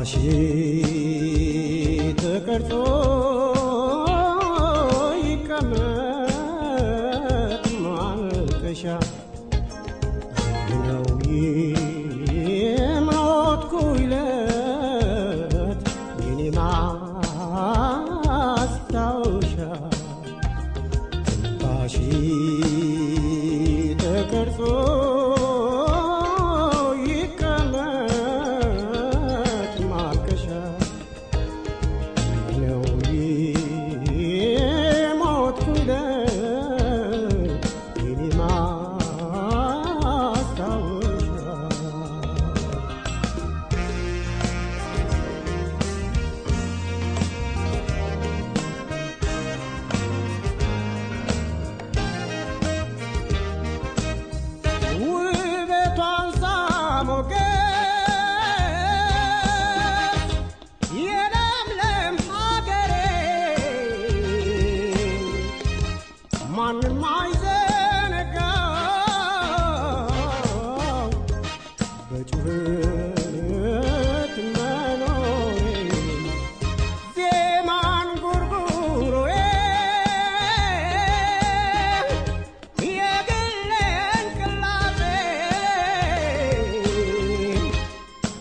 ትንፋሽ ተቀርጾ ይቀመጥ ማልቀሻ ነው የሞትኩለት የኔ ማስታወሻ ትንፋሽ ተቀርጾ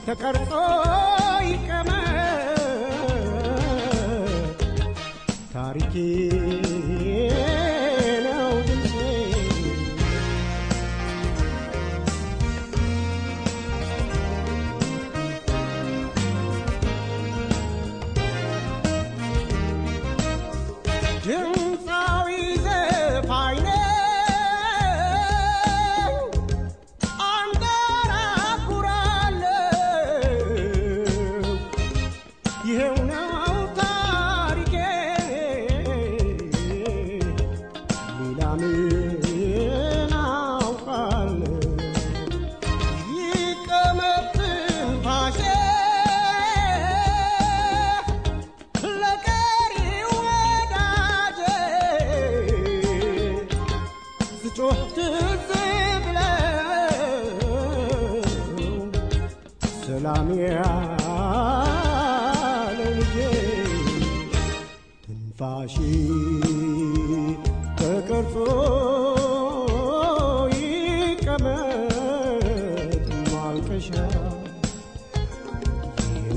ተቀርጾ ይቀመጥ ታሪኬ ነው ድምፄ ድምፃዊ ዘፋኝ ሰላም ያለ ልጄ ትንፋሽ ተቀርጾ ይቀመጥ ማልቀሻ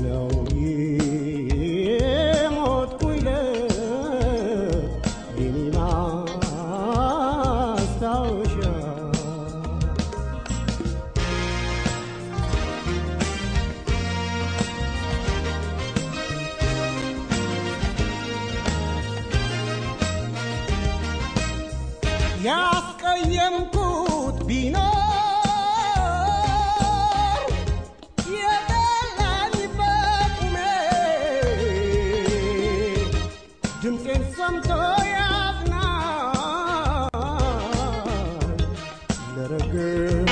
ነው የሞትኩለት የኔ ማስታወሻ ያስቀየምኩት ቢኖር የጠላኝ በቁሜ ድምፄን ሰምቶ ያዝናል ለረገም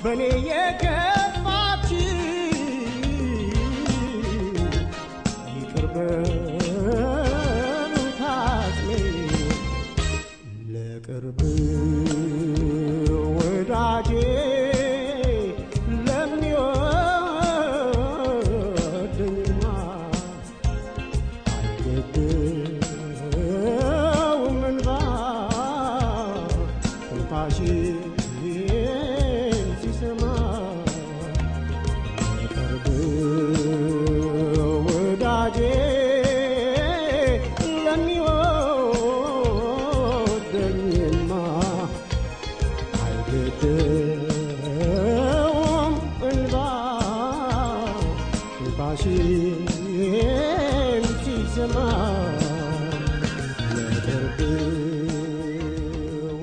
በኔ የገፋች ይቅር በሉት አጽሜ ለቅርብ ወዳጄ ለሚወደኝማ አይገድም እንባ ትንፋሽ ወዳጄ ለሚወደኝማ አይገድም እንባ ትንፋሽን ሲሰማ ለቅርብ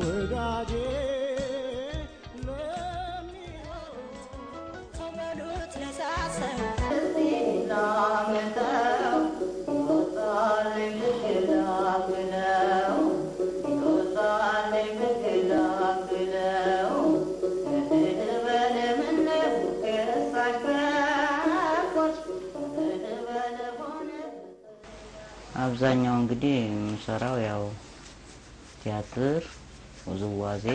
ወዳጄ አብዛኛው እንግዲህ የምሰራው ያው ቲያትር ውዝዋዜ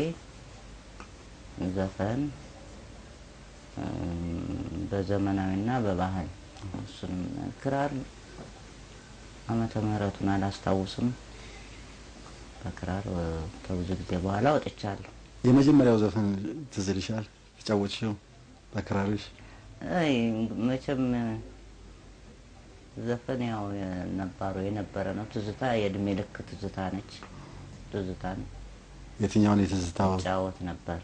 ዘፈን በዘመናዊና በባህል እሱንም ክራር ዓመተ ምህረቱን አላስታውስም በክራር ከብዙ ጊዜ በኋላ ወጥቻለሁ የመጀመሪያው ዘፈን ትዝ ይልሻል ተጫወትሽው በክራርሽ አይ መቼም ዘፈን ያው የነበረ ነው ትዝታ የእድሜ ልክ ትዝታ ነች ትዝታ ነው የትኛውን የትዝታው ጫወት ነበር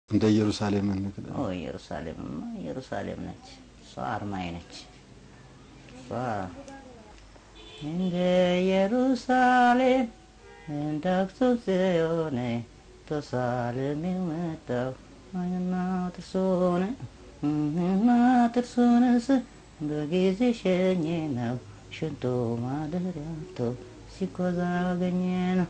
እንደ ኢየሩሳሌም እንግዲህ ኢየሩሳሌም ነች እሷ አርማዬ ነች እሷ እንደ ኢየሩሳሌም እንደ አክሱም ጽዮን ተሳለም የመጣው አይና ጥርሱንስ በጊዜ ሸኘ ነው ሽንቶ ማደሪያቶ ሲጓዝ አገኘ ነው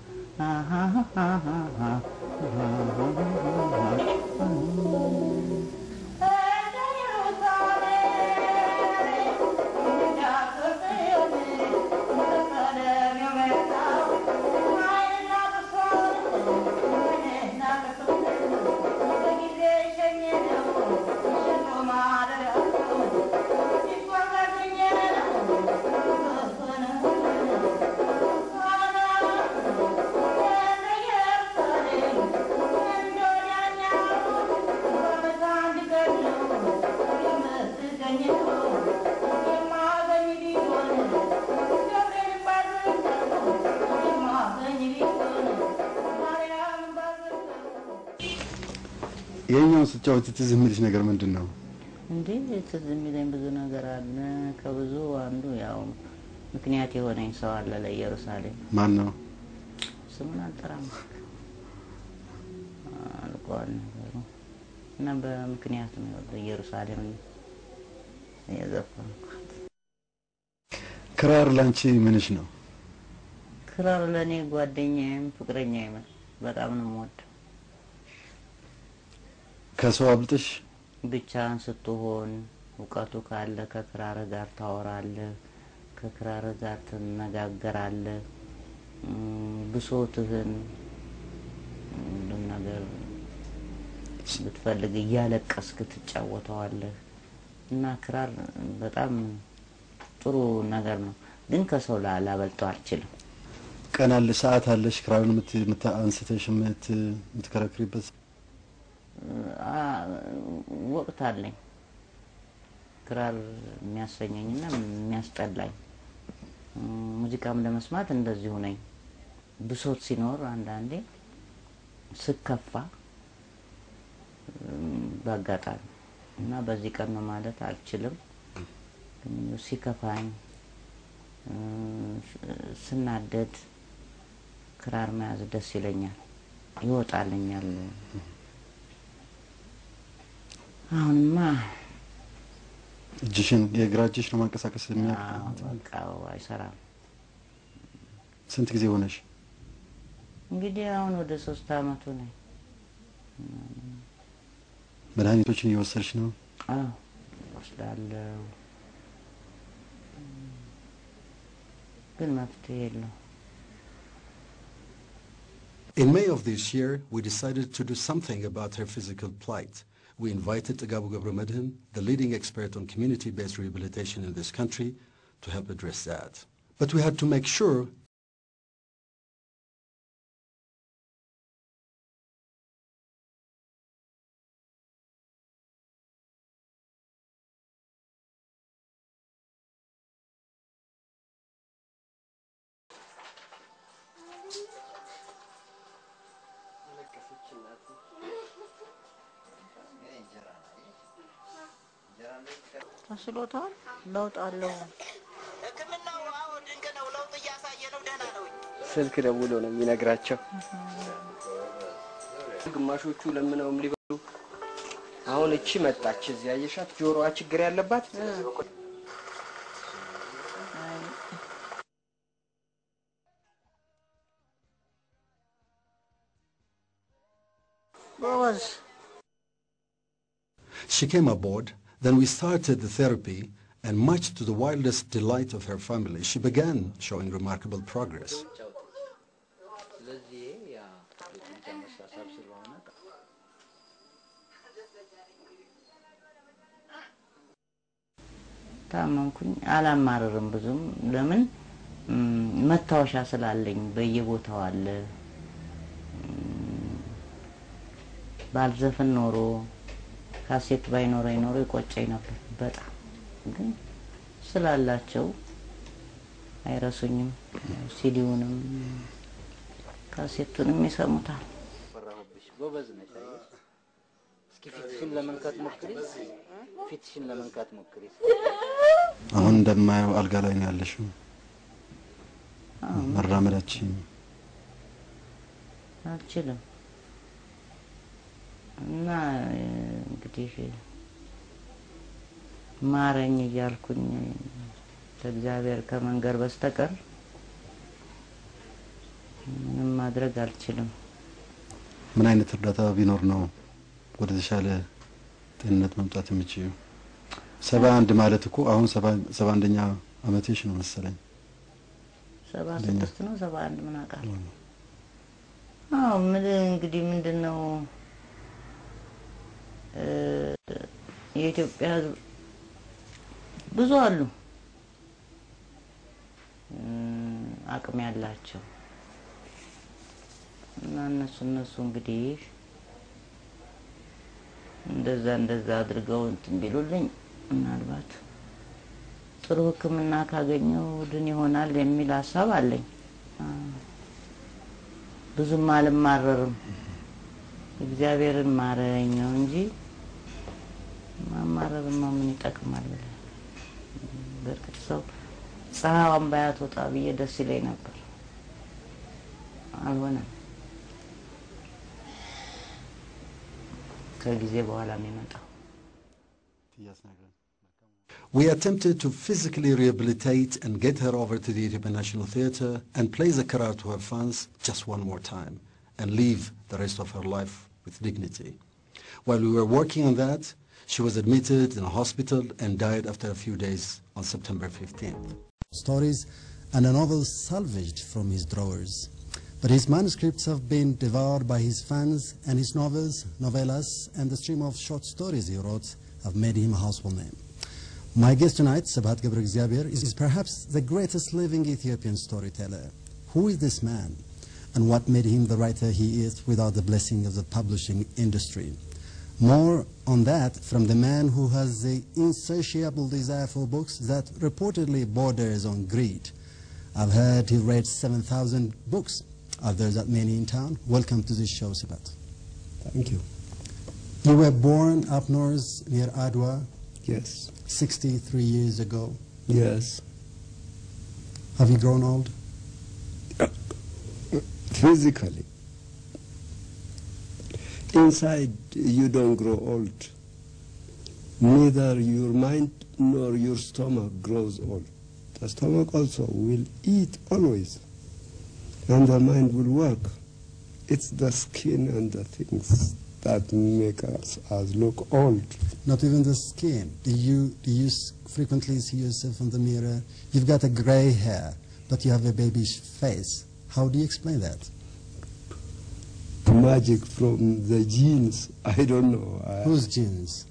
የኛው ስትጫወት ትዝ የሚልሽ ነገር ምንድነው እንዴ ትዝ የሚለኝ ብዙ ነገር አለ ከብዙ አንዱ ያው ምክንያት የሆነኝ ሰው አለ ለኢየሩሳሌም ማን ነው ስሙን አልጠራም አልቋል እና በምክንያት ነው ለኢየሩሳሌም የዘፈንኩት ክራር ላንቺ ምንሽ ነው ክራር ለኔ ጓደኛዬም ፍቅረኛዬም በጣም ነው የምወደው ከሰው አብልጥሽ ብቻን ስትሆን ወቃቱ ካለ ከክራር ጋር ታወራለህ ከክራር ጋር ትነጋገራለህ ብሶትህን ነገር ብትፈልግ እያለቀስክ ትጫወተዋለህ እና ክራር በጣም ጥሩ ነገር ነው ግን ከሰው ላበልጠው አልችልም ቀን አለ ሰዓት አለሽ ክራሩን አንስተሽ የምትከረክሪበት ወቅት አለኝ ክራር የሚያሰኘኝና የሚያስጠላኝ ሙዚቃም ለመስማት እንደዚሁ ነኝ ብሶት ሲኖር አንዳንዴ ስከፋ ባጋጣሚ እና በዚህ ቀን ነው ማለት አልችልም ግን ሲከፋኝ ስናደድ ክራር መያዝ ደስ ይለኛል ይወጣልኛል አሁንማ እጅሽን የግራ እጅሽ ነው ማንቀሳቀስ የሚያውቀው አይሰራም ስንት ጊዜ ሆነሽ እንግዲህ አሁን ወደ 3 አመቱ ነኝ መድኃኒቶችን እየወሰድሽ ነው ወስዳለሁ ግን መፍትሄ የለውም In May of this year, we decided to do something about her physical plight. We invited Tagabu Gabramedhin, the leading expert on community-based rehabilitation in this country, to help address that. But we had to make sure ተስሎታል ለውጥ አለው ህክምናው አዎ ድንቅ ነው ለውጥ እያሳየ ነው ደህና ነው ስልክ ደውሎ ነው የሚነግራቸው ግማሾቹ ለምነውም ሊበሉ አሁን እቺ መጣች እዚያ ያየሻት ጆሮዋ ችግር ያለባት she came aboard. Then we started the therapy, And much to the wildest delight of her family, she began showing remarkable progress. ታመምኩኝ አላማረርም ብዙም ለምን መታወሻ ስላለኝ በየቦታው አለ ባልዘፈን ኖሮ ካሴት ባይኖረኝ ኖሮ ይቆጨኝ ነበር በጣም ግን ስላላቸው አይረሱኝም ሲዲውንም ካሴቱንም ይሰሙታል ፈራሁብሽ ጎበዝ ነሽ እስኪ ፊትሽን ለመንካት ሞክሪ ፊትሽን ለመንካት ሞክሪ አሁን እንደማየው አልጋ ላይ ነው ያለሽው መራመዳችን አልችልም እና እንግዲህ ማረኝ እያልኩኝ ለእግዚአብሔር ከመንገር በስተቀር ምንም ማድረግ አልችልም ምን አይነት እርዳታ ቢኖር ነው ወደ ተሻለ ጤንነት መምጣት የምችለው 71 ማለት እኮ አሁን 71ኛ አመትሽ ነው መሰለኝ 76 ነው 71 ምን አውቃለሁ አዎ ምን እንግዲህ ምንድነው የኢትዮጵያ ብዙ አሉ አቅም ያላቸው እና እነሱ እንግዲህ እንደዛ አድርገው እንትን ቢሉልኝ ምናልባት ጥሩ ህክምና ካገኘው ድን ይሆናል የሚል ሐሳብ አለኝ ብዙም አልማረርም እግዚአብሔርን ማረኝ ነው እንጂ ማማረርማ ምን ይጠቅማል በርግጥ ሰው ፀሐይዋን ባያትወጣ ብዬ ደስ ይለኝ ነበር አልሆነም ከጊዜ በኋላ የሚመጣው We attempted to physically rehabilitate and get her over to the Ethiopian National Theatre and play the Zakara to her fans just one more time and leave the rest of her life with dignity. While we were working on that, she was admitted in a hospital and died after a few days on September 15th. Stories and a novel salvaged from his drawers. But his manuscripts have been devoured by his fans, and his novels, novellas, and the stream of short stories he wrote have made him a household name. My guest tonight, Sabhat ገብረ እግዚአብሔር, is perhaps the greatest living Ethiopian storyteller. Who is this man, and what made him the writer he is without the blessing of the publishing industry? More on that from the man who has the insatiable desire for books that reportedly borders on greed. I've heard he read 7,000 books. Are there that many in town? Welcome to this show, Sabhat. Thank you. You were born up north near Adwa. Yes. 63 years ago. Yes. Have you grown old? Physically. Inside, you don't grow old. Neither your mind nor your stomach grows old. The stomach also will eat always, and the mind will work. It's the skin and the things that make us look old. Not even the skin. Do you frequently see yourself in the mirror? You've got a gray hair, but you have a baby's face. How do you explain that? Magic from the genes. I don't know. Whose genes?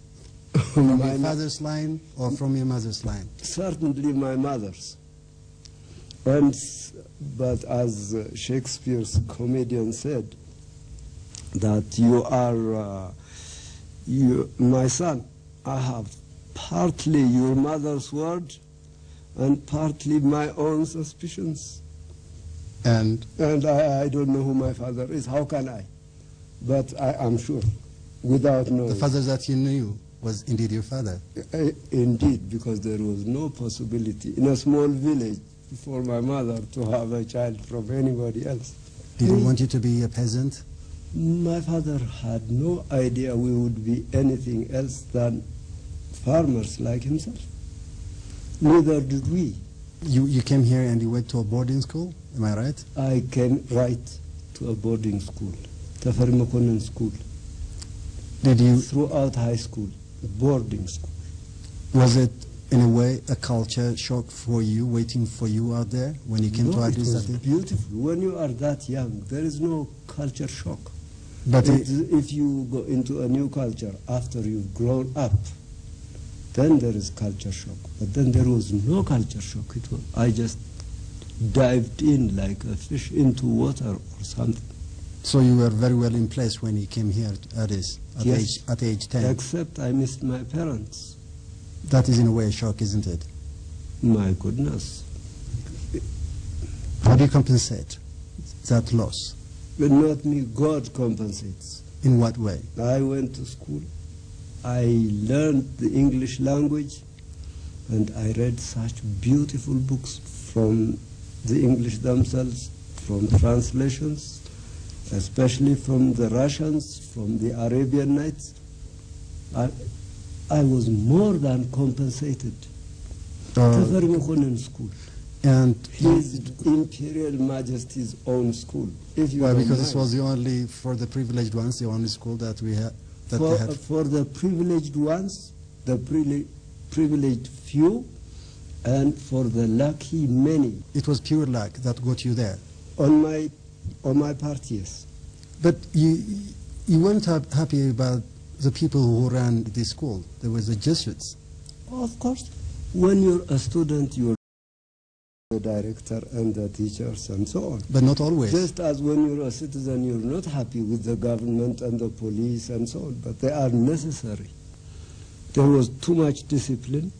From your father's line or from your mother's line? Certainly my mother's. But as Shakespeare's comedian said, that you are, my son, I have partly your mother's word and partly my own suspicions. And I don't know who my father is. How can I? But I am sure, without knowing. The father that you knew was indeed your father? Indeed, because there was no possibility in a small village for my mother to have a child from anybody else. Did he want you to be a peasant? My father had no idea we would be anything else than farmers like himself. Neither did we. You came here and you went to a boarding school, am I right? I came right to a boarding school, Tafari Mokonnen School. Did you? Throughout high school, boarding school. Was it in a way, a culture shock for you, waiting for you out there when you came to it Addis was Ababa? beautiful. When you are that young, there is no culture shock. But If you go into a new culture after you've grown up, then there is culture shock. But then there was no culture shock. I just dived in like a fish into water or something. so you were very well in place when you came here to Addis Yes. at age 10. Except I missed my parents. That is in a way a shock, isn't it? My goodness. How do you compensate that loss? But not me, God compensates. In what way? I went to school. I learned the English language, and I read such beautiful books from the English themselves, from translations, especially from the Russians, from the Arabian Nights. I was more than compensated. in school. And His Imperial Majesty's own school. If you well, don't because this mind. was the only, for the privileged ones, the only school that we had. That they had. For the privileged ones, the privileged few, and for the lucky many. It was pure luck that got you there. On my part, yes. But you weren't happy about the people who ran this school. There was the Jesuits. Of course, when you're a student, you're the director and the teachers and so on. But not always. Just as when you're a citizen, you're not happy with the government and the police and so on, but they are necessary. There was too much discipline.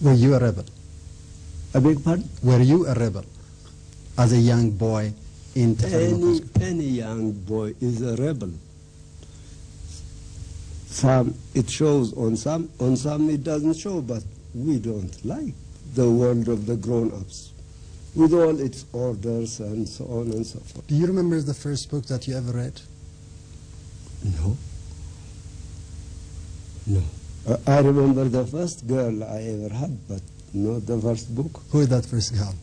Were you a rebel? I beg pardon? Were you a rebel as a young boy in Teferimoko School? Any young boy is a rebel. Some it shows on some it doesn't show, but we don't like the world of the grown-ups with all its orders and so on and so forth. Do you remember the first book that you ever read? No. No. I remember the first girl I ever had, but not the first book. Who is that first girl?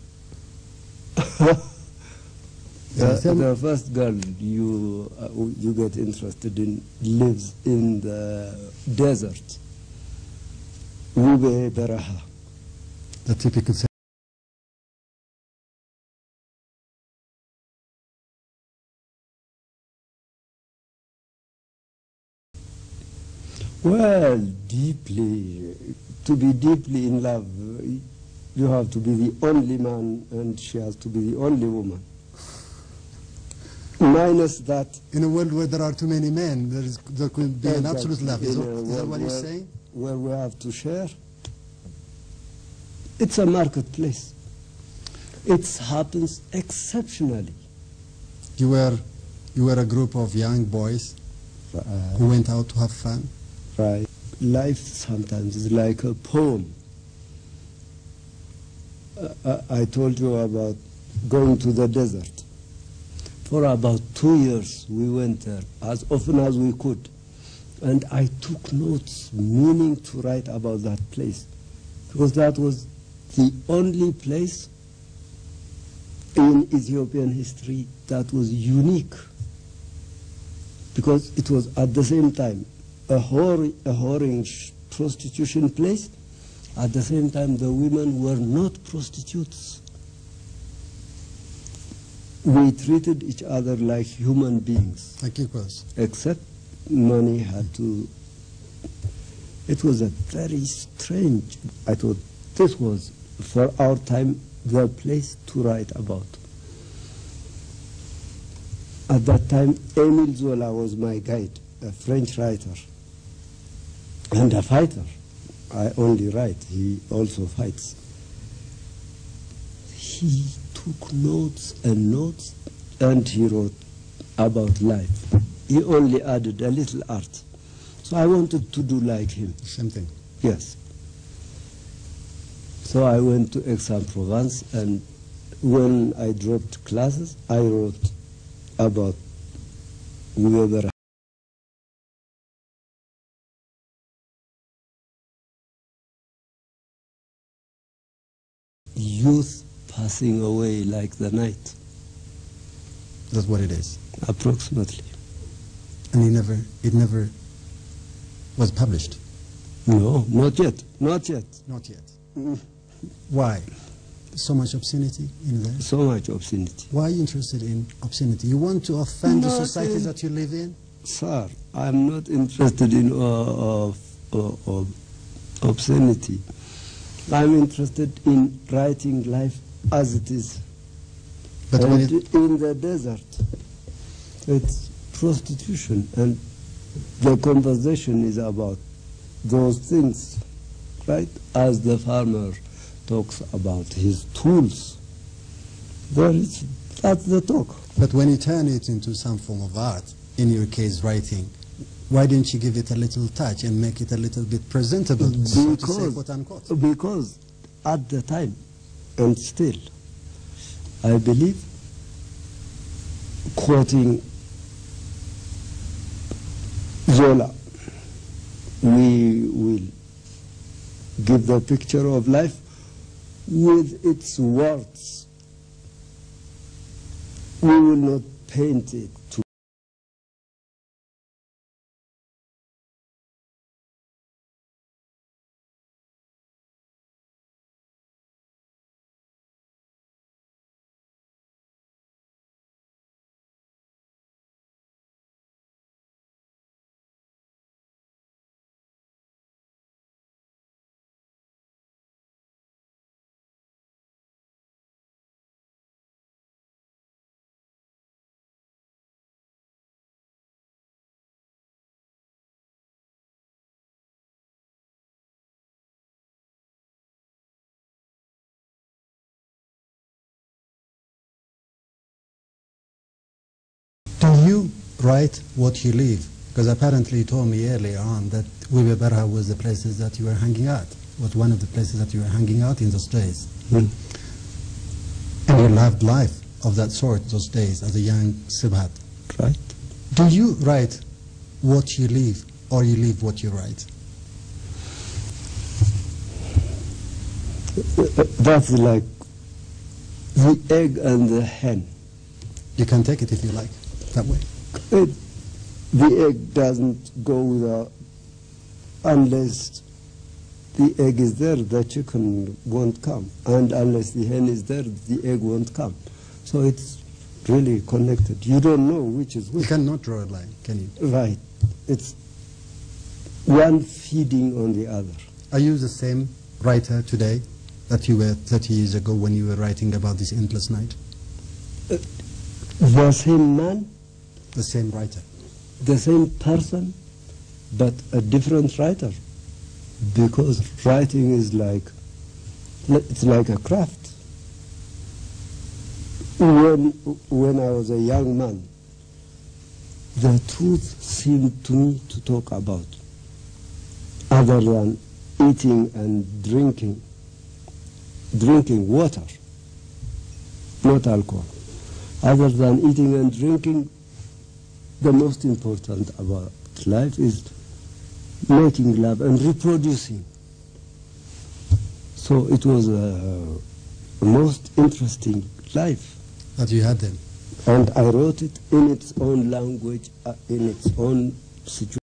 The first girl you get interested in lives in the desert. Ube Beraha. The typical. Well, to be deeply in love, you have to be the only man and she has to be the only woman. Minus that. In a world where there are too many men, there could be an absolute love. Is that what you're where, saying? Where we have to share. It's a marketplace. It happens exceptionally. You were a group of young boys who went out to have fun. Right. Life sometimes is like a poem. I told you about going to the desert. For about 2 years we went there as often as we could. And I took notes, meaning to write about that place. Because that was the only place in Ethiopian history that was unique. Because it was at the same time a whoring prostitution place. At the same time, the women were not prostitutes. We treated each other like human beings. Like equals. Except money had to. It was a very strange. I thought this was, for our time, the place to write about. At that time, Émile Zola was my guide, a French writer and a fighter. I only write, he also fights. He took notes, and he wrote about life. He only added a little art. So I wanted to do like him. Same thing. Yes. So I went to Aix-en-Provence, and when I dropped classes, I wrote about Weber. Youth passing away like the night. That's what it is. Approximately. And it never was published? No, not yet, not yet. Not yet. Why? So much obscenity in there? So much obscenity. Why are you interested in obscenity? You want to offend the Not society in- that you live in? Sir, I'm not interested in obscenity. I'm interested in writing life as it is. But when And in the desert, it's prostitution, and the conversation is about those things, right? As the farmer talks about his tools, that's the talk. But when you turn it into some form of art, in your case writing, why didn't you give it a little touch and make it a little bit presentable, so to say, quote unquote? Because at the time, and still, I believe, quoting Zola, we will give the picture of life with its words. We will not paint it to Do you write what you live? Because apparently you told me earlier on that Wibe Berha was the places that you were hanging out, was one of the places that you were hanging out in those days. And you loved life of that sort those days as a young Sibhat. right. Do you write what you live, or you live what you write? That's like the egg and the hen. You can take it if you like, that way. The egg doesn't go without, unless the egg is there, the chicken won't come. And unless the hen is there, the egg won't come. So it's really connected. You don't know which is which. You cannot draw a line, can you? Right. It's one feeding on the other. Are you the same writer today that you were 30 years ago when you were writing about this endless night? The same man, The same writer? the same person, but a different writer. Because writing is it's like a craft. When I was a young man, the truth seemed to me to talk about, other than eating and drinking water, not alcohol. Other than eating and drinking, the most important about life is making love and reproducing. So it was a most interesting life. That you had them? And I wrote it in its own language, in its own situation.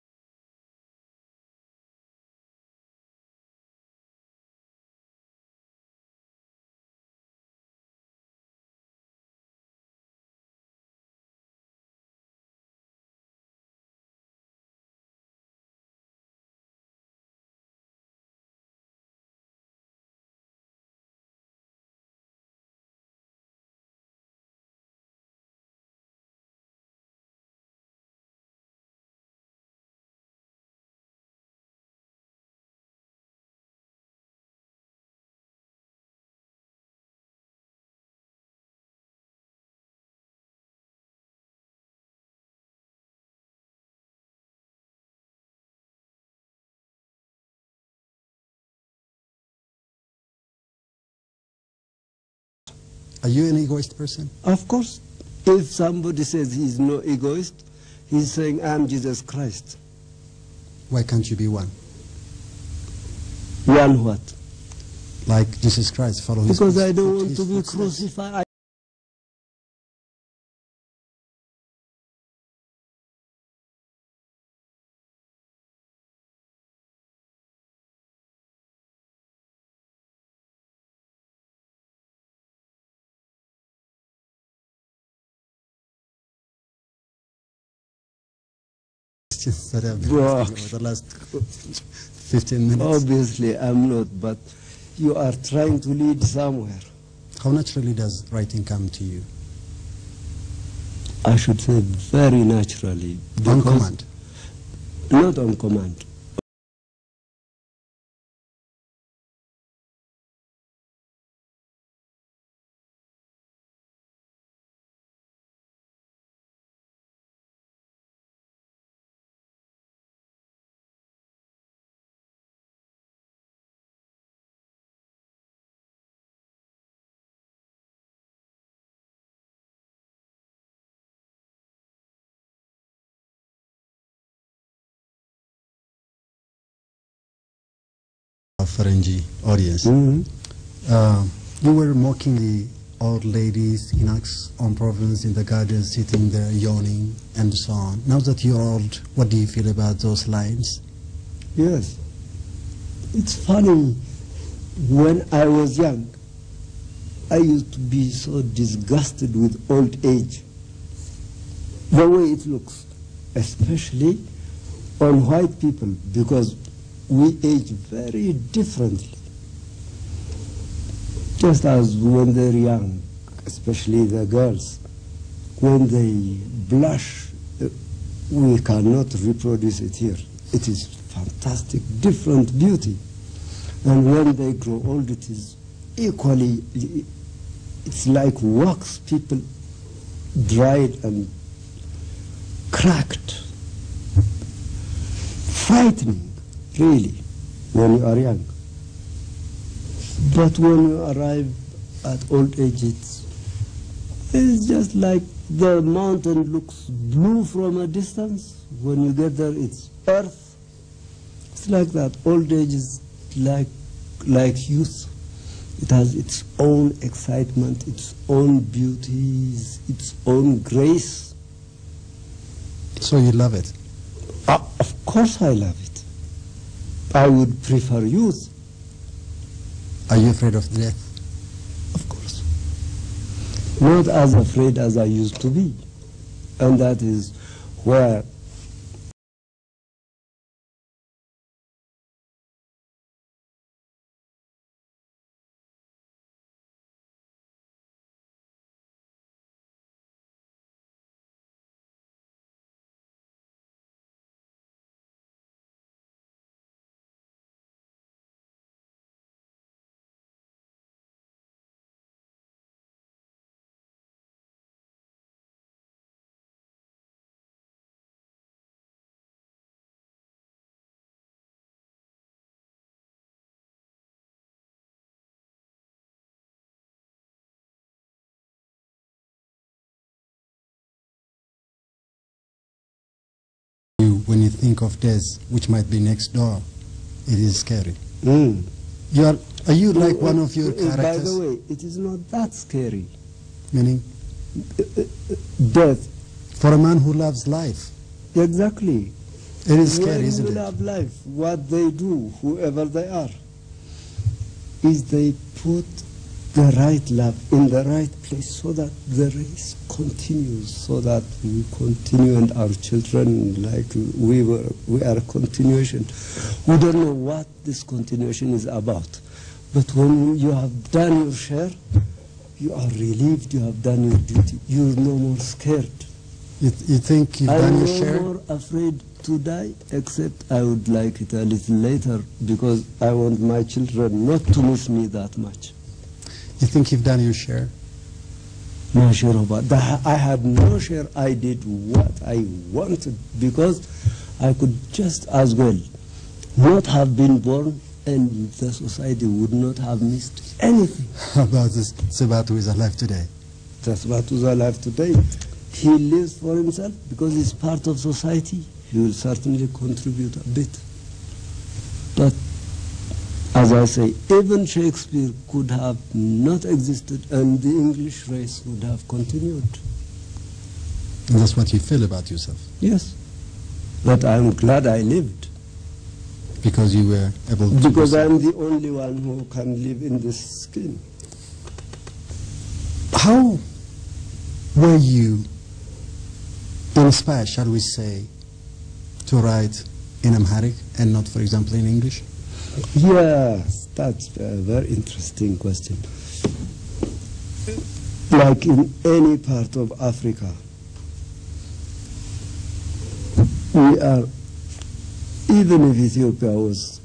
Are you an egoist person? Of course, If somebody says he's no egoist, he's saying, I'm Jesus Christ. Why can't you be one? One what? Like Jesus Christ, follow his Because I his don't want to be footsteps. crucified. That have been Wow. asking over the last 15 minutes. Obviously, I'm not, but you are trying to lead somewhere. How naturally does writing come to you? I should say very naturally. On because- command? Not on command. Ferengi audience. You were mocking the old ladies in Axe on Province in the garden, sitting there yawning and so on. Now that you're old, what do you feel about those lines? Yes. It's funny. When I was young, I used to be so disgusted with old age. The way it looks, especially on white people, because we age very differently. Just as when they're young, especially the girls, when they blush, we cannot reproduce it here. It is fantastic, different beauty. And when they grow old, it is equally, it's like wax, people dried and cracked. Frightening, really, when you are young. But when you arrive at old age, it's just like the mountain looks blue from a distance. When you get there, it's earth. It's like that. Old age is like youth. It has its own excitement, its own beauties, its own grace. So you love it? Of course I love it. I would prefer youth. Are you afraid of death? Of course. Not as afraid as I used to be. And that is where When you think of death, which might be next door, it is scary. Are you like one of your characters? By the way, it is not that scary. Meaning? Death. For a man who loves life. Exactly. It is scary, when isn't you it? love life, what they do, whoever they are, is they put the right love in the right place so that the race continues, so that we continue and our children, like we are a continuation. We don't know what this continuation is about. But when you have done your share, you are relieved, you have done your duty. You're no more scared. You think you've done your share? I'm no more afraid to die, except I would like it a little later because I want my children not to miss me that much. You think you've done your share? No share of what? I had no share. I did what I wanted because I could just as well not have been born and the society would not have missed anything. How about this Sabat who is alive today? Tasbatu's alive today. He lives for himself because he's part of society. He will certainly contribute a bit. But as I say, even Shakespeare could have not existed and the English race would have continued. And that's what you feel about yourself? Yes. But I'm glad I lived. Because you were able to... Because I'm the only one who can live in this skin. How were you inspired, shall we say, to write in Amharic and not, for example, in English? Yes, that's a very interesting question. Like in any part of Africa, we are, even if Ethiopia was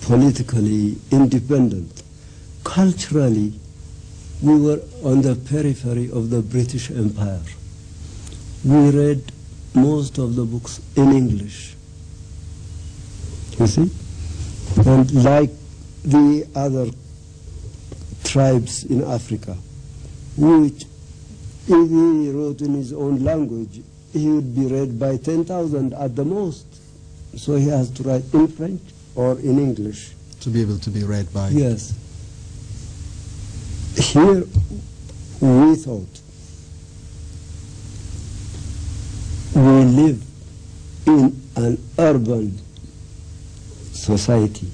politically independent, culturally we were on the periphery of the British Empire. We read most of the books in English. You see? And like the other tribes in Africa, which if he wrote in his own language, he would be read by 10,000 at the most. So he has to write in French or in English. To be able to be read by... Yes. Here we thought we live in an urban society.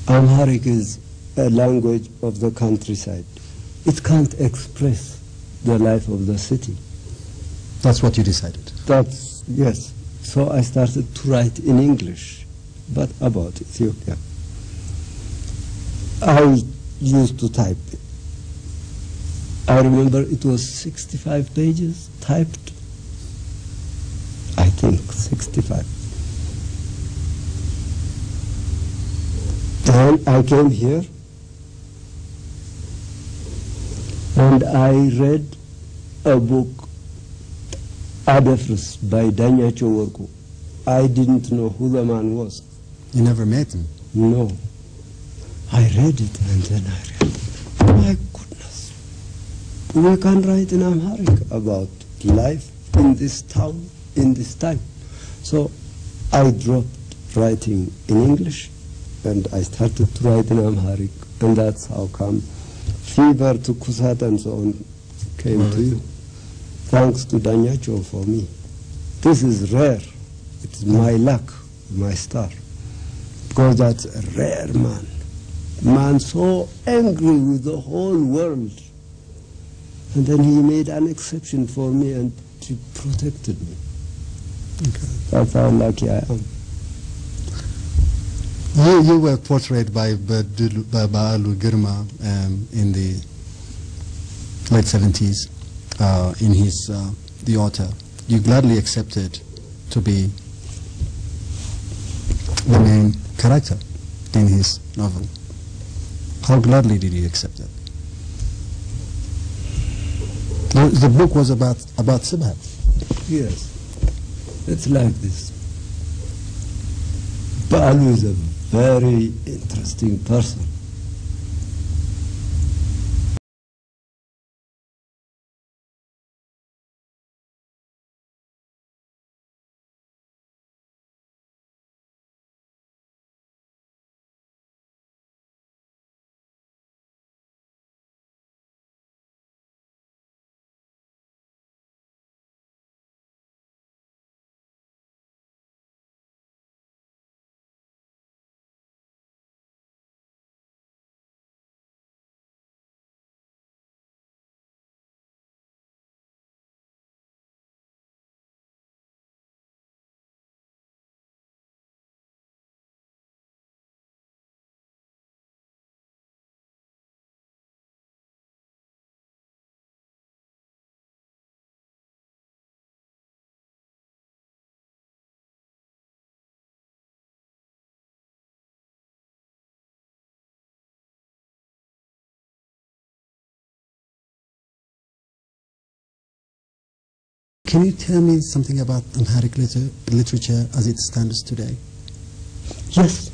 Amharic is a language of the countryside. It can't express the life of the city. That's what you decided? That's, yes. So I started to write in English, but about Ethiopia. I used to type. I remember it was 65 pages typed. I think 65. Then I came here and I read a book, Adefrus by Danyacho Worku. I didn't know who the man was. You never met him? No. I read it and then I read, oh my goodness, we can write in Amharic about life in this town, in this time. So I dropped writing in English and I started to write in Amharic, and that's how come Fever to Kusat and so on came to you. Thanks to Danyacho for me. This is rare. It's my luck, my star. Because that's a rare man. Man so angry with the whole world. And then he made an exception for me and he protected me. Okay. That's how lucky I am. You were portrayed by Baalu Girma in the late 70s in his The Author. You gladly accepted to be the main character in his novel. How gladly did you accept that? The book was about Sibhat. Yes, it's like this. Baalu is a very interesting person. Can you tell me something about Amharic literature as it stands today? Yes.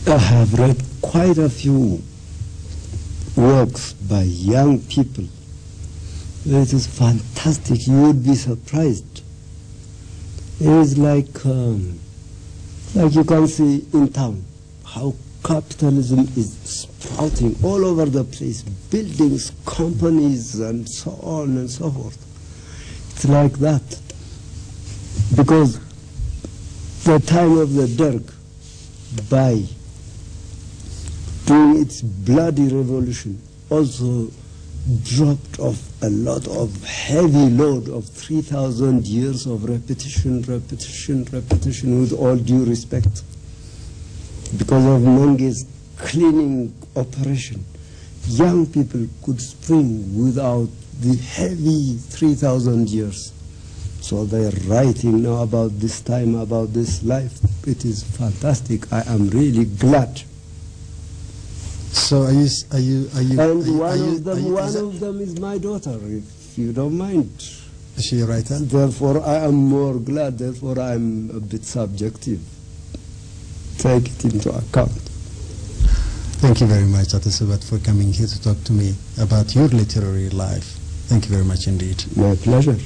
I have read quite a few works by young people. It is fantastic. You would be surprised. It is like you can see in town how capitalism is sprouting all over the place, buildings, companies, and so on and so forth. It's like that. Because the time of the Derg, by doing its bloody revolution, also dropped off a lot of heavy load of 3,000 years of repetition, with all due respect. Because of Menge's cleaning operation, young people could spring without the heavy 3,000 years. So they're writing now about this time, about this life. It is fantastic. I am really glad. So are you And one of them is my daughter, if you don't mind. Is she a writer? Therefore, I am more glad. Therefore, I am a bit subjective. Take it into account. Thank you very much, Dr. Subat, for coming here to talk to me about your literary life. Thank you very much indeed. My pleasure.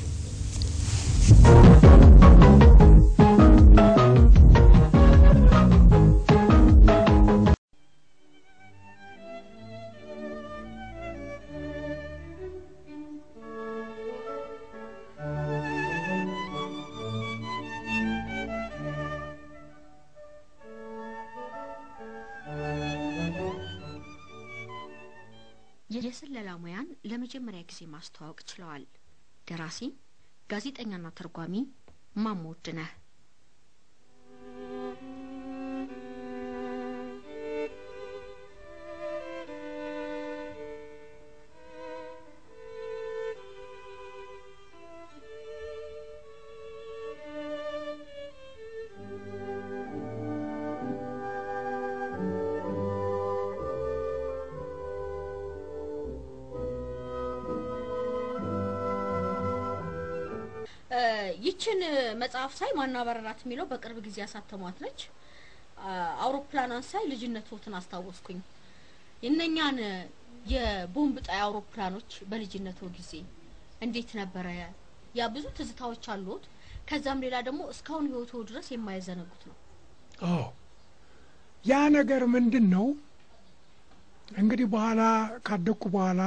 የስለላ ሙያን ለመጀመሪያ ጊዜ ማስተዋወቅ ችለዋል። ደራሲ ጋዜጠኛና ተርጓሚ ማሞ ውድነህ። ይችን መጽሐፍ ሳይ ማናበረራት የሚለው በቅርብ ጊዜ ያሳተሟት ነች። አውሮፕላኗን ሳይ ልጅነቶትን አስታወስኩኝ። የነኛን የቦምብ ጣይ አውሮፕላኖች በልጅነቱ ጊዜ እንዴት ነበረ? ያ ብዙ ትዝታዎች አሉት። ከዛም ሌላ ደግሞ እስካሁን ህይወቱ ድረስ የማይዘነጉት ነው። ያ ነገር ምንድነው? እንግዲህ በኋላ ካደኩ በኋላ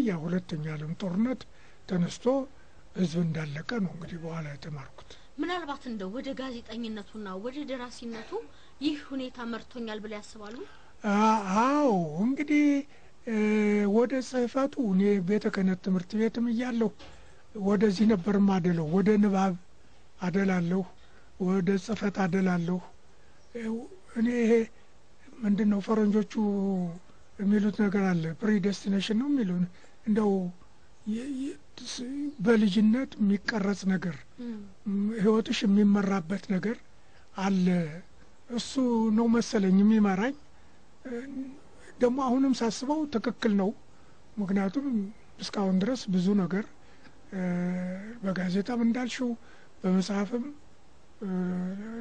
ያ ሁለተኛ ዓለም ጦርነት ተነስቶ ህዝብ እንዳለቀ ነው እንግዲህ በኋላ የተማርኩት። ምናልባት እንደው ወደ ጋዜጠኝነቱና ወደ ደራሲነቱ ይህ ሁኔታ መርቶኛል ብለው ያስባሉ? አዎ እንግዲህ ወደ ጽህፈቱ እኔ ቤተ ክህነት ትምህርት ቤትም እያለሁ ወደዚህ ነበር ማደለው። ወደ ንባብ አደላለሁ፣ ወደ ጽህፈት አደላለሁ። እኔ ይሄ ምንድነው ፈረንጆቹ የሚሉት ነገር አለ፣ ፕሪዴስቲኔሽን ነው የሚሉት። እንደው በልጅነት የሚቀረጽ ነገር ህይወትሽ የሚመራበት ነገር አለ። እሱ ነው መሰለኝ የሚመራኝ። ደግሞ አሁንም ሳስበው ትክክል ነው። ምክንያቱም እስካሁን ድረስ ብዙ ነገር በጋዜጣም እንዳልሽው በመጽሐፍም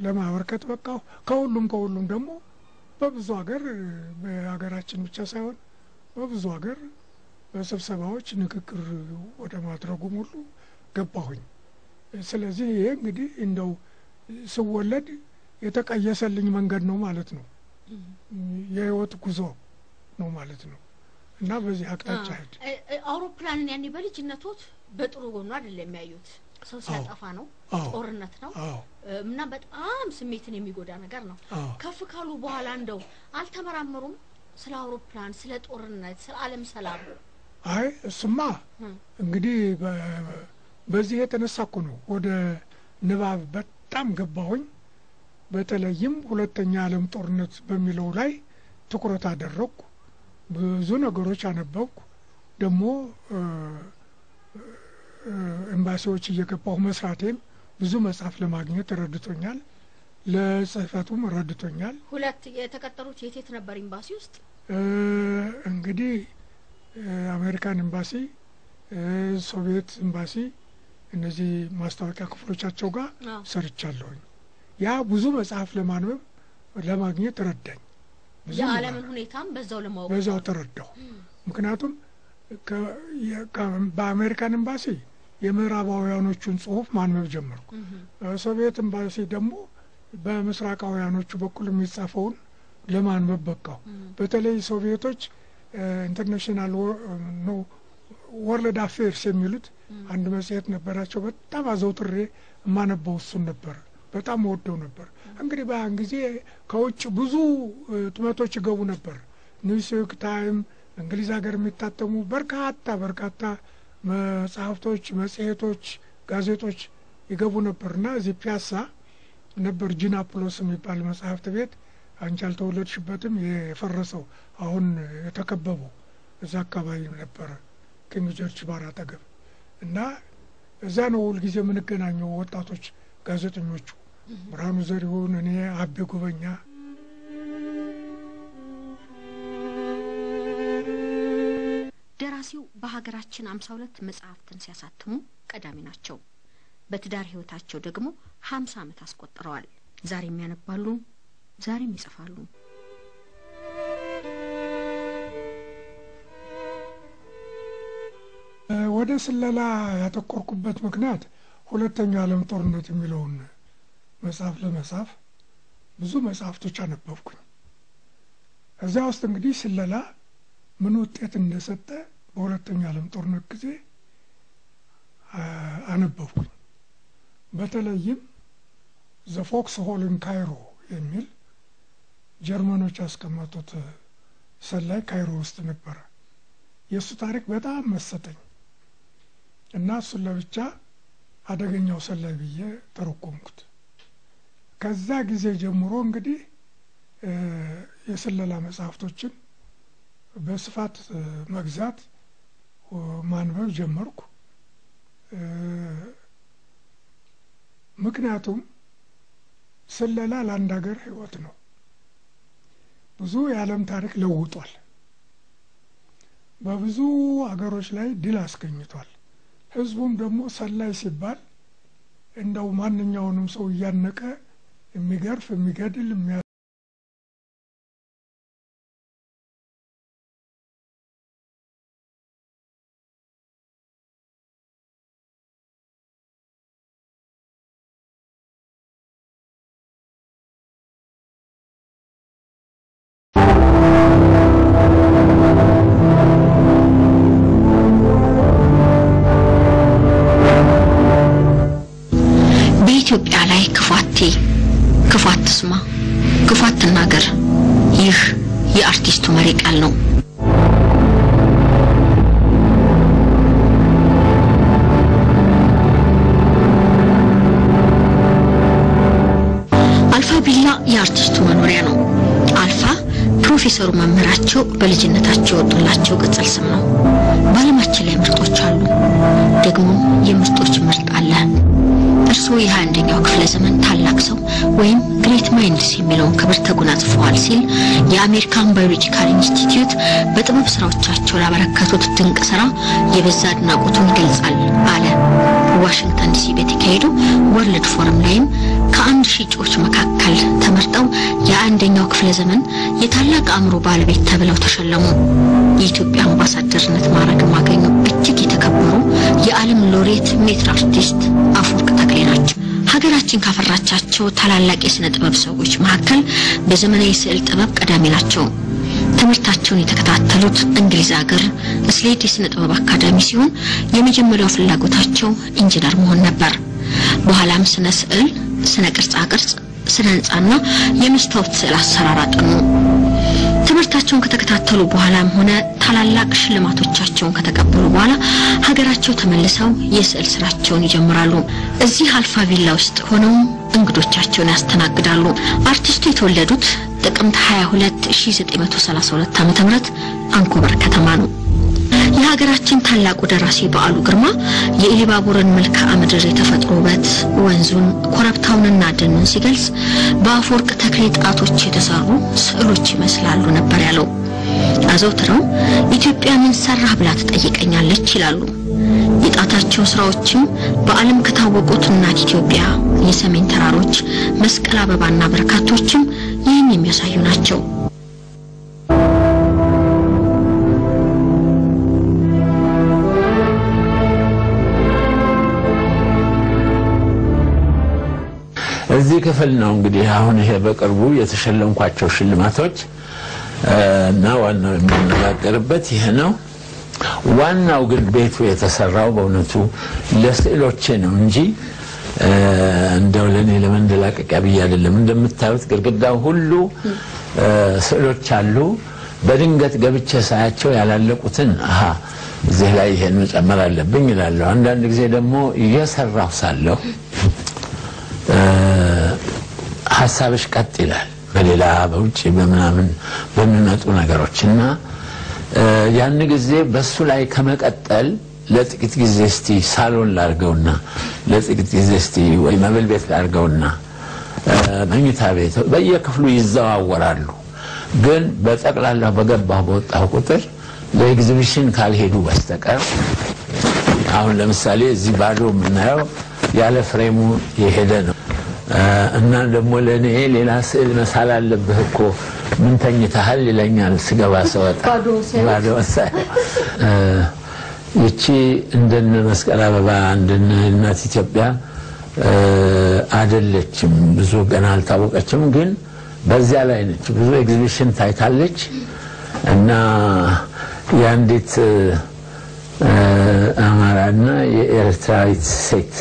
ለማበርከት በቃው። ከሁሉም ደግሞ በብዙ ሀገር በሀገራችን ብቻ ሳይሆን በብዙ ሀገር በስብሰባዎች ንግግር ወደ ማድረጉም ሁሉ ገባሁኝ። ስለዚህ ይሄ እንግዲህ እንደው ስወለድ የተቀየሰልኝ መንገድ ነው ማለት ነው። የህይወት ጉዞ ነው ማለት ነው። እና በዚህ አቅጣጫ ሄድ አውሮፕላንን ያኔ በልጅነቶት በጥሩ ጎኑ አይደለም የሚያዩት። ሰው ሲያጠፋ ነው፣ ጦርነት ነው እና በጣም ስሜትን የሚጎዳ ነገር ነው። ከፍ ካሉ በኋላ እንደው አልተመራመሩም ስለ አውሮፕላን፣ ስለ ጦርነት፣ ስለ ዓለም ሰላም? አይ እሱማ እንግዲህ በዚህ የተነሳ እኮ ነው ወደ ንባብ በጣም ገባሁኝ። በተለይም ሁለተኛ ዓለም ጦርነት በሚለው ላይ ትኩረት አደረኩ። ብዙ ነገሮች አነበብኩ። ደግሞ ኤምባሲዎች እየገባሁ መስራቴም ብዙ መጽሐፍ ለማግኘት ረድቶኛል፣ ለጽህፈቱም ረድቶኛል። ሁለት የተቀጠሩት የት ነበር ኤምባሲ ውስጥ? እንግዲህ አሜሪካን ኤምባሲ፣ ሶቪየት ኤምባሲ፣ እነዚህ ማስታወቂያ ክፍሎቻቸው ጋር ሰርቻለሁኝ። ያ ብዙ መጽሐፍ ለማንበብ ለማግኘት ረዳኝ። የዓለምን ሁኔታም በዛው ተረዳሁ። ምክንያቱም በአሜሪካን ኤምባሲ የምዕራባውያኖቹን ጽሁፍ ማንበብ ጀመርኩ። ሶቪየት ኤምባሲ ደግሞ በምስራቃውያኖቹ በኩል የሚጻፈውን ለማንበብ በቃው። በተለይ ሶቪየቶች ኢንተርናሽናል ነው ወርልድ አፌርስ የሚሉት አንድ መጽሔት ነበራቸው። በጣም አዘውትሬ የማነበው እሱን ነበር። በጣም ወደው ነበር። እንግዲህ በያን ጊዜ ከውጭ ብዙ ህትመቶች ይገቡ ነበር። ኒውስዊክ ታይም፣ እንግሊዝ ሀገር የሚታተሙ በርካታ መጽሐፍቶች፣ መጽሔቶች፣ ጋዜጦች ይገቡ ነበርና እዚህ ፒያሳ ነበር ጂናፖሎስ የሚባል መጽሐፍት ቤት። አንቺ አልተወለድሽበትም፣ የፈረሰው አሁን የተከበበው እዛ አካባቢ ነበር ኪንግ ጆርጅ ባር አጠገብ። እና እዛ ነው ሁልጊዜ የምንገናኘው ወጣቶች ጋዜጠኞቹ፣ ብርሃኑ ዘሪሁን፣ እኔ፣ አቤ ጉበኛ። ደራሲው በሀገራችን 52 መጽሐፍትን ሲያሳትሙ ቀዳሚ ናቸው። በትዳር ህይወታቸው ደግሞ 50 ዓመት አስቆጥረዋል። ዛሬም ያነባሉ፣ ዛሬም ይጽፋሉ። ወደ ስለላ ያተኮርኩበት ምክንያት ሁለተኛው ዓለም ጦርነት የሚለውን መጽሐፍ ለመጻፍ ብዙ መጽሐፍቶች አነበብኩኝ። እዚያ ውስጥ እንግዲህ ስለላ ምን ውጤት እንደሰጠ በሁለተኛው ዓለም ጦርነት ጊዜ አነበብኩኝ። በተለይም ዘ ፎክስ ሆል ኢን ካይሮ የሚል ጀርመኖች ያስቀመጡት ሰላይ ካይሮ ውስጥ ነበረ። የእሱ ታሪክ በጣም መሰጠኝ እና እሱን ለብቻ አደገኛው ሰላይ ብዬ ተረጎምኩት። ከዛ ጊዜ ጀምሮ እንግዲህ የስለላ መጽሐፍቶችን በስፋት መግዛት ማንበብ ጀመርኩ። ምክንያቱም ስለላ ለአንድ ሀገር ህይወት ነው። ብዙ የዓለም ታሪክ ለውጧል። በብዙ ሀገሮች ላይ ድል አስገኝቷል። ህዝቡም ደግሞ ሰላይ ሲባል እንደው ማንኛውንም ሰው እያነቀ የሚገርፍ የሚገድል ክፉ አትስማ፣ ክፉ አትናገር። ይህ የአርቲስቱ መሪ ቃል ነው። አልፋ ቢላ የአርቲስቱ መኖሪያ ነው። አልፋ ፕሮፌሰሩ መምህራቸው በልጅነታቸው ወጡላቸው ቅጽል ስም ነው። ባለማችን ላይ ምርጦች አሉ፣ ደግሞ የምርጦች ምርጥ አለ። እርሱ የ21ኛው ክፍለ ዘመን ታላቅ ሰው ወይም ግሬት ማይንድስ የሚለውን ክብር ተጎናጽፈዋል ሲል የአሜሪካን ባዮሎጂካል ኢንስቲትዩት በጥበብ ስራዎቻቸው ላበረከቱት ድንቅ ስራ የበዛ አድናቆቱን ይገልጻል አለ። ዋሽንግተን ዲሲ በተካሄደው ወርልድ ፎረም ላይም ከ1000 እጩዎች መካከል ተመርጠው የ21ኛው ክፍለ ዘመን የታላቅ አእምሮ ባለቤት ተብለው ተሸለሙ። የኢትዮጵያ አምባሳደርነት ማዕረግ ማግኘቱ እጅግ የተከበሩ የዓለም ሎሬት ሜትር አርቲስት አፈወርቅ ተክሌ ናቸው። ሀገራችን ካፈራቻቸው ታላላቅ የሥነ ጥበብ ሰዎች መካከል በዘመናዊ ስዕል ጥበብ ቀዳሚ ናቸው። ትምህርታቸውን የተከታተሉት እንግሊዝ ሀገር ስሌት የሥነ ጥበብ አካዳሚ ሲሆን የመጀመሪያው ፍላጎታቸው ኢንጂነር መሆን ነበር። በኋላም ስነ ስዕል፣ ስነ ቅርጻ ቅርጽ፣ ስነ ህንጻና የመስታወት ስዕል አሰራር አጠኑ። ትምህርታቸውን ከተከታተሉ በኋላም ሆነ ታላላቅ ሽልማቶቻቸውን ከተቀበሉ በኋላ ሀገራቸው ተመልሰው የስዕል ስራቸውን ይጀምራሉ። እዚህ አልፋ ቪላ ውስጥ ሆነው እንግዶቻቸውን ያስተናግዳሉ። አርቲስቱ የተወለዱት ጥቅምት 22 1932 ዓ.ም አንኮበር ከተማ ነው። የሀገራችን ታላቁ ደራሲ በዓሉ ግርማ የኢሊባቡርን መልክዓ ምድር የተፈጥሮ ውበት ወንዙን ኮረብታውንና ደኑን ሲገልጽ በአፈወርቅ ተክሌ ጣቶች የተሰሩ ስዕሎች ይመስላሉ ነበር ያለው። አዘውትረው ኢትዮጵያ ምን ሰራህ ብላ ትጠይቀኛለች ይላሉ። የጣታቸው ስራዎችም በዓለም ከታወቁት እናት ኢትዮጵያ፣ የሰሜን ተራሮች፣ መስቀል አበባና በርካቶችም ይህን የሚያሳዩ ናቸው። እዚህ ክፍል ነው እንግዲህ አሁን ይሄ በቅርቡ የተሸለምኳቸው ሽልማቶች እና ዋናው የምንነጋገርበት ይሄ ነው። ዋናው ግን ቤቱ የተሰራው በእውነቱ ለስዕሎቼ ነው እንጂ እንደው ለኔ ለመንደላቀቂያ ብዬ አይደለም። እንደምታዩት ግድግዳው ሁሉ ስዕሎች አሉ። በድንገት ገብቼ ሳያቸው ያላለቁትን እዚህ ላይ ይሄን መጨመር አለብኝ እላለሁ። አንዳንድ ጊዜ ደግሞ እየሰራሁ ሳለሁ ሐሳብሽ ቀጥ ይላል በሌላ በውጪ በመናምን በሚመጡ ነገሮችና ያን ጊዜ በሱ ላይ ከመቀጠል ለጥቂት ጊዜ እስቲ ሳሎን ላርገውና ለጥቂት ጊዜ እስቲ ወይ መብል ቤት ላርገውና መኝታ ቤት በየክፍሉ ይዘዋወራሉ። ግን በጠቅላላ በገባው በወጣው ቁጥር ለኤግዚቢሽን ካልሄዱ በስተቀር አሁን ለምሳሌ እዚህ ባዶ ምናየው ያለ ፍሬሙ የሄደ ነው እና ደግሞ ለኔ ሌላ ስዕል መሳል አለብህ እኮ ምን ተኝተሃል ይለኛል ስገባ ሰወጣ ባዶ ሳይ እቺ እንደነ መስቀል አበባ እንደነ እናት ኢትዮጵያ አይደለችም። ብዙ ገና አልታወቀችም፣ ግን በዚያ ላይ ነች። ብዙ ኤግዚቢሽን ታይታለች እና ያንዲት አማራና የኤርትራዊት ሴት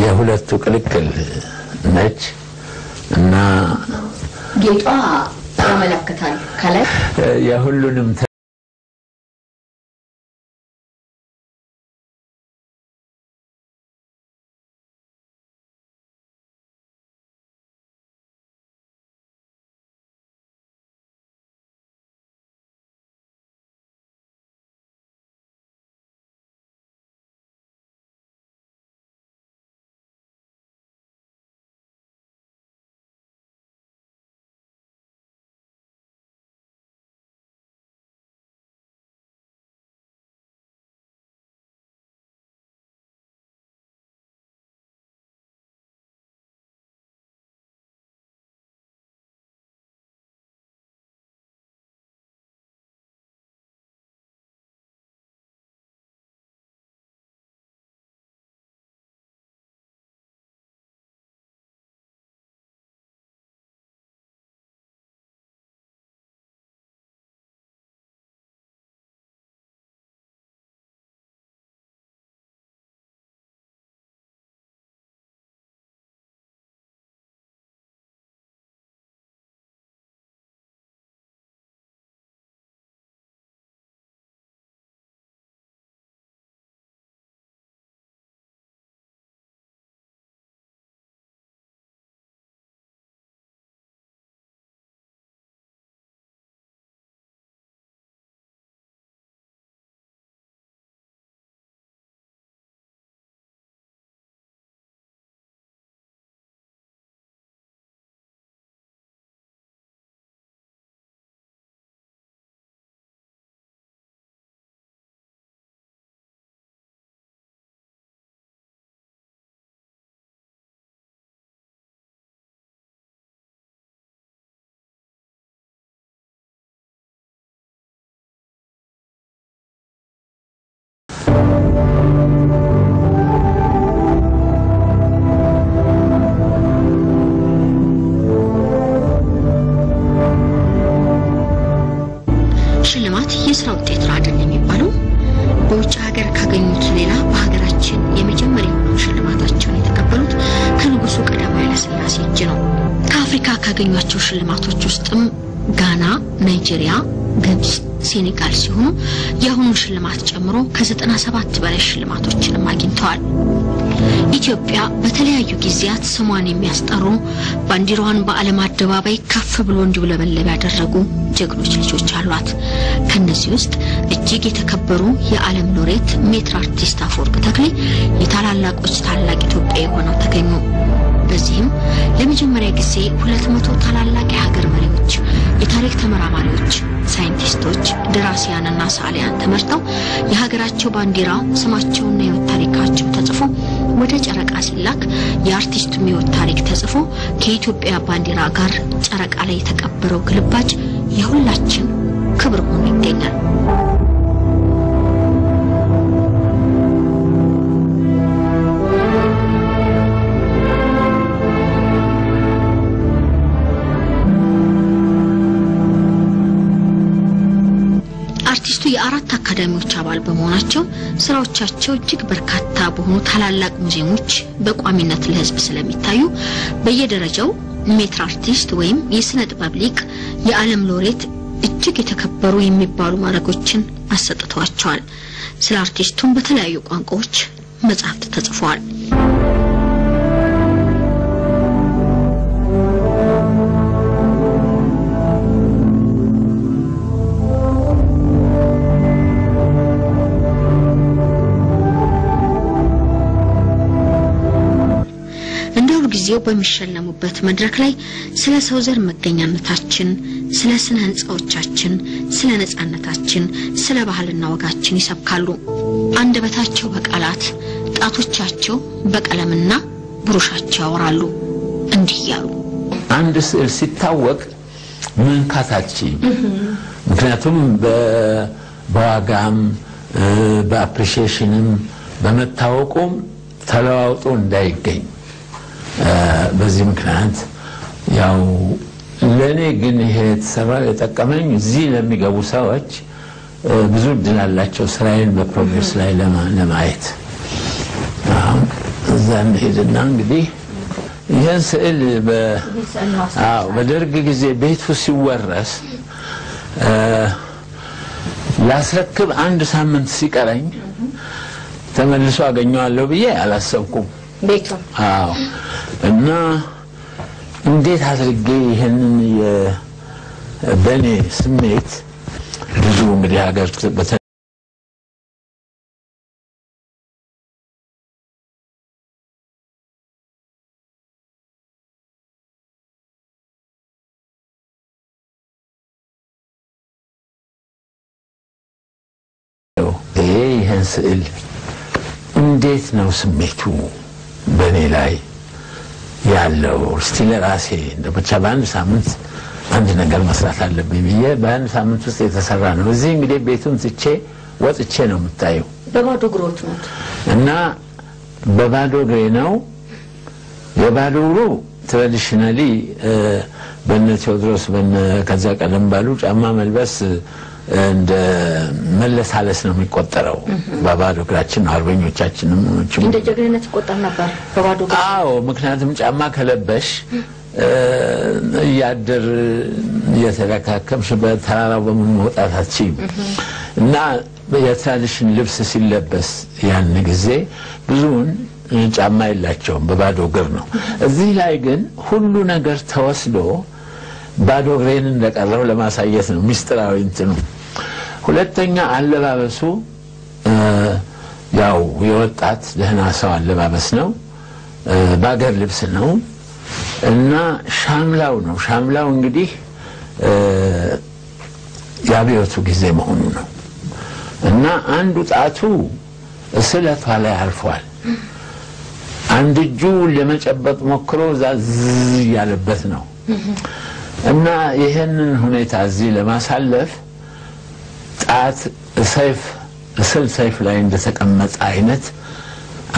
የሁለቱ ቅልቅል ነች እና ጌጧ ያመለክታል ከላይ የሁሉንም በአፍሪካ ካገኟቸው ሽልማቶች ውስጥም ጋና፣ ናይጄሪያ፣ ግብጽ፣ ሴኔጋል ሲሆኑ የአሁኑ ሽልማት ጨምሮ ከ97 በላይ ሽልማቶችን አግኝተዋል። ኢትዮጵያ በተለያዩ ጊዜያት ስሟን የሚያስጠሩ ባንዲራዋን በዓለም አደባባይ ከፍ ብሎ እንዲውለበለብ ያደረጉ ጀግኖች ልጆች አሏት። ከነዚህ ውስጥ እጅግ የተከበሩ የዓለም ሎሬት ሜትር አርቲስት አፈወርቅ ተክሌ የታላላቆች ታላቅ ኢትዮጵያዊ ሆነው ተገኙ። በዚህም ለመጀመሪያ ጊዜ 200 ታላላቅ የሀገር መሪዎች፣ የታሪክ ተመራማሪዎች፣ ሳይንቲስቶች፣ ደራሲያንና ሰዓሊያን ተመርጠው የሀገራቸው ባንዲራ ስማቸውና የህይወት ታሪካቸው ተጽፎ ወደ ጨረቃ ሲላክ የአርቲስቱም የህይወት ታሪክ ተጽፎ ከኢትዮጵያ ባንዲራ ጋር ጨረቃ ላይ የተቀበረው ግልባጭ የሁላችን ክብር ሆኖ ይገኛል። አርቲስቱ የአራት አካዳሚዎች አባል በመሆናቸው ስራዎቻቸው እጅግ በርካታ በሆኑ ታላላቅ ሙዚየሞች በቋሚነት ለህዝብ ስለሚታዩ በየደረጃው ሜትር አርቲስት ወይም የስነ ጥበብ ሊቅ፣ የዓለም ሎሬት እጅግ የተከበሩ የሚባሉ ማዕረጎችን አሰጥተዋቸዋል። ስለ አርቲስቱም በተለያዩ ቋንቋዎች መጻሕፍት ተጽፈዋል። ጊዜው በሚሸለሙበት መድረክ ላይ ስለ ሰው ዘር መገኛነታችን፣ ስለ ስነ ህንጻዎቻችን፣ ስለ ነጻነታችን፣ ስለ ባህልና ወጋችን ይሰብካሉ። አንደበታቸው በቃላት ጣቶቻቸው በቀለምና ብሩሻቸው ያወራሉ። እንዲህ ያሉ አንድ ስዕል ሲታወቅ መንካታችን ምክንያቱም በዋጋም በአፕሪሺዬሽንም በመታወቁም ተለዋውጦ እንዳይገኝ በዚህ ምክንያት ያው ለኔ ግን ይሄ ተሰራ የጠቀመኝ እዚህ ለሚገቡ ሰዎች ብዙ እድል አላቸው ስራዬን በፕሮግሬስ ላይ ለማየት። እዛን ሄድና እንግዲህ ይሄን ስዕል በደርግ ጊዜ ቤቱ ሲወረስ ላስረክብ አንድ ሳምንት ሲቀረኝ ተመልሶ አገኘዋለሁ ብዬ አላሰብኩም ቤቱ። እና እንዴት አድርጌ ይሄንን በኔ ስሜት ብዙ እንግዲህ ሀገር ይሄን ስዕል እንዴት ነው ስሜቱ በኔ ላይ ያለው? እስቲ ለራሴ እንደብቻ በአንድ ሳምንት አንድ ነገር መስራት አለብኝ ብዬ በአንድ ሳምንት ውስጥ የተሰራ ነው። እዚህ እንግዲህ ቤቱን ትቼ ወጥቼ ነው የምታየው። በባዶ እግሮት ነው እና በባዶ እግሬ ነው። የባዶ እግሩ ትራዲሽናሊ በነ ቴዎድሮስ በነ ከዛ ቀደም ባሉ ጫማ መልበስ እንደ መለሳለስ ነው የሚቆጠረው። በባዶ እግራችን አርበኞቻችንም እንደ ጀግንነት ይቆጠር ነበር በባዶ እግር። ምክንያቱም ጫማ ከለበሽ ያደር የተለካከምሽ በተራራው በመውጣታችን እና የትራዲሽን ልብስ ሲለበስ ያን ጊዜ ብዙውን ጫማ የላቸውም በባዶ እግር ነው። እዚህ ላይ ግን ሁሉ ነገር ተወስዶ ባዶ እግሬን እንደቀረው ለማሳየት ነው ሚስጥራዊ እንትኑ። ሁለተኛ አለባበሱ ያው የወጣት ደህና ሰው አለባበስ ነው፣ ባገር ልብስ ነው እና ሻምላው ነው። ሻምላው እንግዲህ ያብዮቱ ጊዜ መሆኑ ነው እና አንዱ ጣቱ ስለቷ ላይ አርፏል። አንድ እጁ ለመጨበጥ ሞክሮ ዛዝ ያለበት ነው እና ይሄንን ሁኔታ እዚህ ለማሳለፍ ጣት ሰይፍ ላይ እንደተቀመጠ አይነት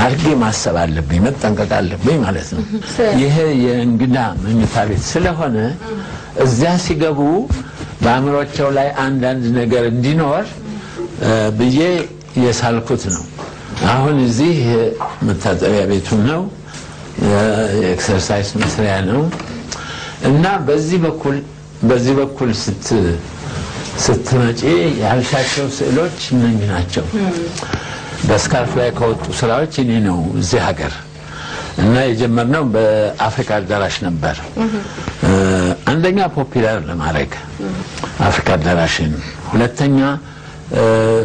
አርጌ ማሰብ አለብኝ፣ መጠንቀቅ አለብኝ ማለት ነው። ይሄ የእንግዳ መኝታ ቤት ስለሆነ እዚያ ሲገቡ በአእምሮአቸው ላይ አንዳንድ ነገር እንዲኖር ብዬ የሳልኩት ነው። አሁን እዚህ መታጠቢያ ቤቱ ነው፣ የኤክሰርሳይዝ መስሪያ ነው። እና በዚህ በኩል ስትመጪ ያልሻቸው ስዕሎች እነኚህ ናቸው። በስካርፍ ላይ ከወጡ ስራዎች እኔ ነው እዚህ ሀገር እና የጀመርነው በአፍሪካ አዳራሽ ነበር። አንደኛ ፖፑላር ለማድረግ አፍሪካ አዳራሽን፣ ሁለተኛ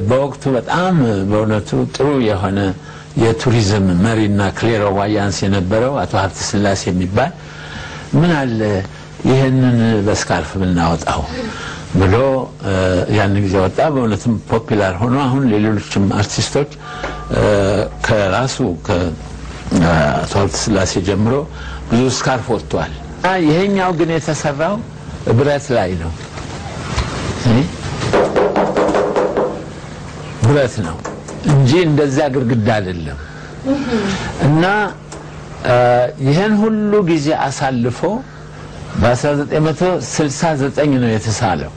በወቅቱ በጣም በእውነቱ ጥሩ የሆነ የቱሪዝም መሪና ክሌሮቫያንስ የነበረው አቶ ሀብተ ስላሴ የሚባል ምን አለ ይሄንን በስካርፍ ብናወጣው ብሎ ያን ጊዜ ወጣ። በእውነትም ፖፑላር ሆኖ አሁን ሌሎችም አርቲስቶች ከራሱ ከአቶ ሀብተ ስላሴ ጀምሮ ብዙ ስካርፍ ወጥቷል። ይሄኛው ግን የተሰራው ብረት ላይ ነው፣ ብረት ነው እንጂ እንደዛ ግድግዳ አይደለም። እና ይሄን ሁሉ ጊዜ አሳልፎ በ1969 ነው የተሳለው።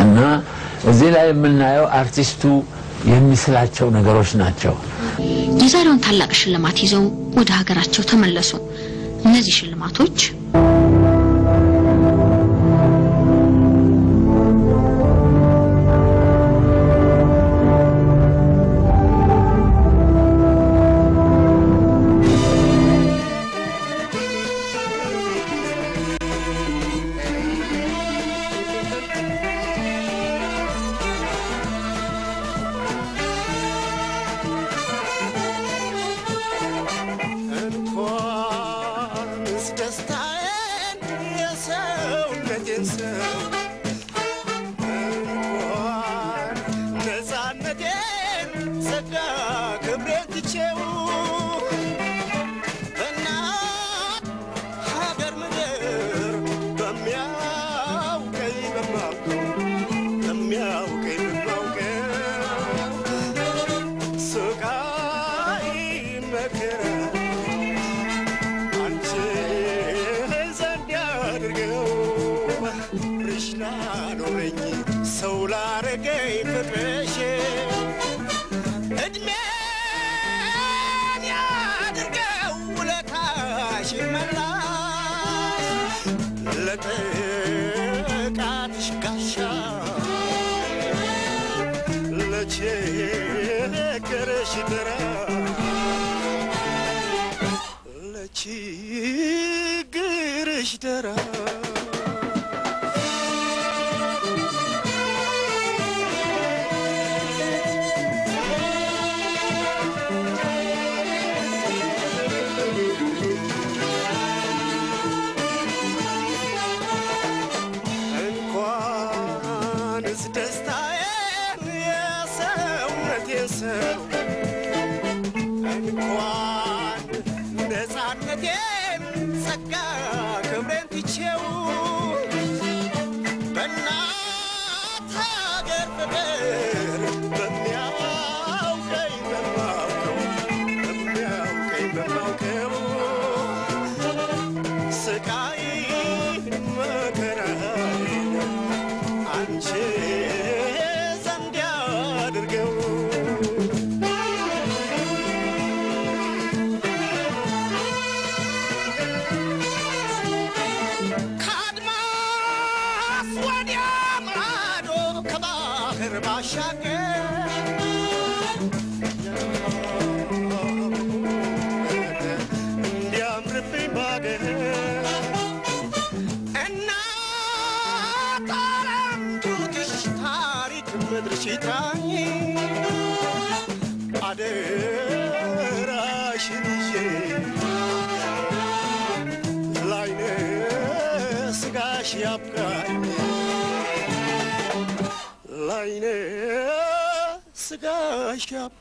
እና እዚህ ላይ የምናየው አርቲስቱ የሚስላቸው ነገሮች ናቸው። የዛሬውን ታላቅ ሽልማት ይዘው ወደ ሀገራቸው ተመለሱ። እነዚህ ሽልማቶች Line, cigar shop.